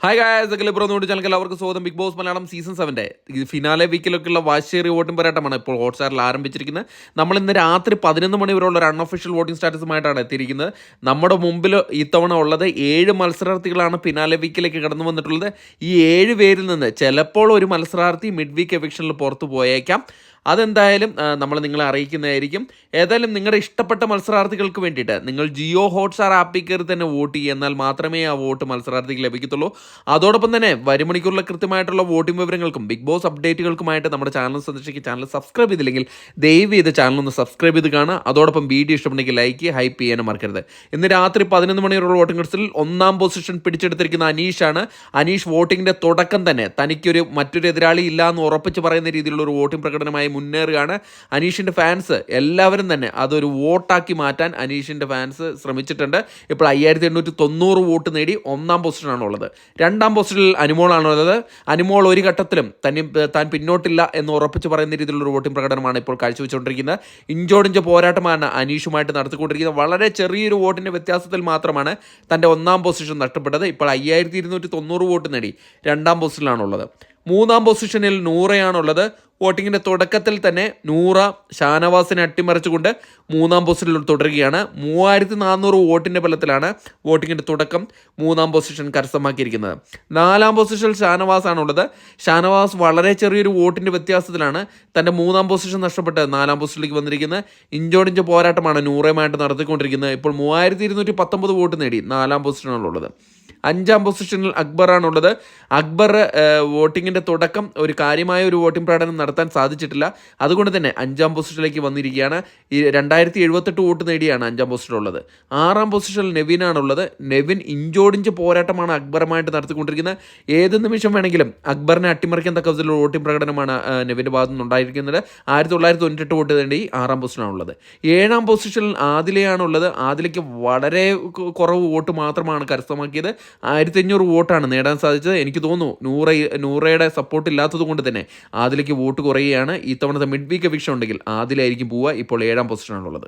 Hi guys, ബ്രോന്നോട് channel എല്ലാവർക്കും സ്വാഗതം. Big Boss Malayalam season 7 finale വീക്കിലൊക്കെയുള്ള വാശേറിയ വോട്ടിംഗ് പോരാട്ടമാണ് ഇപ്പോൾ ഹോട്ട്സ്റ്റാറിൽ ആരംഭിച്ചിരിക്കുന്നത്. നമ്മൾ ഇന്ന് രാത്രി 11 മണി വരെയുള്ള ഒരു അൺഒഫീഷ്യൽ വോട്ടിംഗ് സ്റ്റാറ്റസുമായിട്ടാണ് എത്തിയിരിക്കുന്നത്. നമ്മുടെ മുമ്പിൽ ഇത്തവണ ഉള്ളത് 7 മത്സരാർത്ഥികളാണ് ഫിനാലെ വീക്കിലേക്ക് കടന്നു വന്നിട്ടുള്ളത്. ഈ 7 പേരിൽ നിന്ന് ചിലപ്പോൾ ഒരു മത്സരാർത്ഥി മിഡ് വീക്ക് എവിക്ഷനിൽ പുറത്തു പോയേക്കാം. അതെന്തായാലും നമ്മൾ നിങ്ങളെ അറിയിക്കുന്നതായിരിക്കും. ഏതായാലും നിങ്ങളുടെ ഇഷ്ടപ്പെട്ട മത്സരാർത്ഥികൾക്ക് വേണ്ടിയിട്ട് നിങ്ങൾ ജിയോ ഹോട്ട്സ്റ്റാർ ആപ്പിൽ കയറി തന്നെ വോട്ട് ചെയ്യുക, എന്നാൽ മാത്രമേ ആ വോട്ട് മത്സരാർത്ഥിക്ക് ലഭിക്കത്തുള്ളൂ. അതോടൊപ്പം തന്നെ വരുമണിക്കൂറിലെ കൃത്യമായിട്ടുള്ള വോട്ടിംഗ് വിവരങ്ങൾക്കും ബിഗ് ബോസ് അപ്ഡേറ്റുകൾക്കുമായിട്ട് നമ്മുടെ ചാനൽ സന്ദർശിക്കുക. ചാനൽ സബ്സ്ക്രൈബ് ചെയ്തില്ലെങ്കിൽ ദയവ് ചെയ്ത് ചാനൽ ഒന്ന് സബ്സ്ക്രൈബ് ചെയ്ത് കാണുക. അതോടൊപ്പം വീഡിയോ ഇഷ്ടപ്പെട്ടെങ്കിൽ ലൈക്ക് ഹൈപ്പ് ചെയ്യാനും മറക്കരുത്. ഇന്ന് രാത്രി 11 മണിവരെയുള്ള വോട്ടിംഗ് ലിസ്റ്റിൽ 1ാം പൊസിഷൻ പിടിച്ചെടുത്തിരിക്കുന്ന അനീഷാണ്. അനീഷ് വോട്ടിങ്ങിൻ്റെ തുടക്കം തന്നെ തനിക്കൊരു മറ്റൊരു എതിരാളി ഇല്ല എന്ന് ഉറപ്പിച്ച് പറയുന്ന രീതിയിലുള്ള ഒരു വോട്ടിംഗ് പ്രകടനമായി മുന്നേറുകയാണ്. അനീഷിൻ്റെ ഫാൻസ് എല്ലാവരും തന്നെ അതൊരു വോട്ടാക്കി മാറ്റാൻ അനീഷിൻ്റെ ഫാൻസ് ശ്രമിച്ചിട്ടുണ്ട്. ഇപ്പോൾ 5890 വോട്ട് നേടി 1ാം പൊസിഷനാണുള്ളത്. 2ാം പൊസിഷനിൽ അനുമോളാണുള്ളത്. അനുമോൾ ഒരു ഘട്ടത്തിലും താൻ പിന്നോട്ടില്ല എന്ന് ഉറപ്പിച്ച് പറയുന്ന രീതിയിലുള്ള വോട്ടിംഗ് പ്രകടനമാണ് ഇപ്പോൾ കാഴ്ചവെച്ചുകൊണ്ടിരിക്കുന്നത്. ഇഞ്ചോടിഞ്ച് പോരാട്ടമാണ് അനീഷുമായിട്ട് നടത്തിക്കൊണ്ടിരിക്കുന്നത്. വളരെ ചെറിയൊരു വോട്ടിൻ്റെ വ്യത്യാസത്തിൽ മാത്രമാണ് തൻ്റെ 1ാം പൊസിഷൻ നഷ്ടപ്പെട്ടത്. ഇപ്പോൾ 5290 വോട്ട് നേടി 2ാം പൊസിഷനിലാണുള്ളത്. 3ാം പൊസിഷനിൽ നൂറയാണുള്ളത്. വോട്ടിങ്ങിൻ്റെ തുടക്കത്തിൽ തന്നെ നൂറ ഷാനവാസിനെ അട്ടിമറിച്ചുകൊണ്ട് 3ാം പൊസിഷനിൽ തുടരുകയാണ്. 3400 വോട്ടിൻ്റെ ബലത്തിലാണ് വോട്ടിങ്ങിൻ്റെ തുടക്കം 3ാം പൊസിഷൻ കരസ്ഥമാക്കിയിരിക്കുന്നത്. 4ാം പൊസിഷനിൽ ഷാനവാസാണുള്ളത്. ഷാനവാസ് വളരെ ചെറിയൊരു വോട്ടിൻ്റെ വ്യത്യാസത്തിലാണ് തൻ്റെ 3ാം പൊസിഷൻ നഷ്ടപ്പെട്ട് 4ാം പൊസിഷനിലേക്ക് വന്നിരിക്കുന്നത്. ഇഞ്ചോടിഞ്ച് പോരാട്ടമാണ് നൂറയുമായിട്ട് നടത്തിക്കൊണ്ടിരിക്കുന്നത്. ഇപ്പോൾ 3219 വോട്ട് നേടി 4ാം പൊസിഷനിലുള്ളത്. 5ാം പൊസിഷനിൽ അക്ബറാണുള്ളത്. അക്ബർ വോട്ടിങ്ങിൻ്റെ തുടക്കം ഒരു കാര്യമായ ഒരു വോട്ടിംഗ് പ്രകടനം നടത്താൻ സാധിച്ചിട്ടില്ല. അതുകൊണ്ട് തന്നെ 5ാം പൊസിഷനിലേക്ക് വന്നിരിക്കുകയാണ്. 2078 വോട്ട് നേടിയാണ് 5ാം പൊസിഷനിലുള്ളത്. 6ാം പൊസിഷനിൽ നെവിനാണുള്ളത്. നെവിൻ ഇഞ്ചോടിഞ്ച് പോരാട്ടമാണ് അക്ബറുമായിട്ട് നടത്തിക്കൊണ്ടിരിക്കുന്നത്. ഏത് നിമിഷം വേണമെങ്കിലും അക്ബറിനെ അട്ടിമറിക്കാൻ തക്ക വിധത്തിലുള്ള വോട്ടിംഗ് പ്രകടനമാണ് നെവിൻ്റെ ഭാഗത്തു നിന്നുണ്ടായിരിക്കുന്നത്. 1998 വോട്ട് നേടി 6ാം പൊസിഷനാണുള്ളത്. 7ാം പൊസിഷനിൽ ആദിലയാണുള്ളത്. ആദിലയ്ക്ക് വളരെ കുറവ് വോട്ട് മാത്രമാണ് കരസ്ഥമാക്കിയത്. 1500 വോട്ടാണ് നേടാൻ സാധിച്ചത്. എനിക്ക് തോന്നുന്നു നൂറയുടെ സപ്പോർട്ട് ഇല്ലാത്തത് കൊണ്ട് തന്നെ ആദിലേക്ക് വോട്ട് കുറയുകയാണ്. ഇത്തവണത്തെ മിഡ് വീക്ക് എവിക്ഷൻ ഉണ്ടെങ്കിൽ ആദിലായിരിക്കും പോവുക. ഇപ്പോൾ 7ാം പൊസിഷനാണുള്ളത്.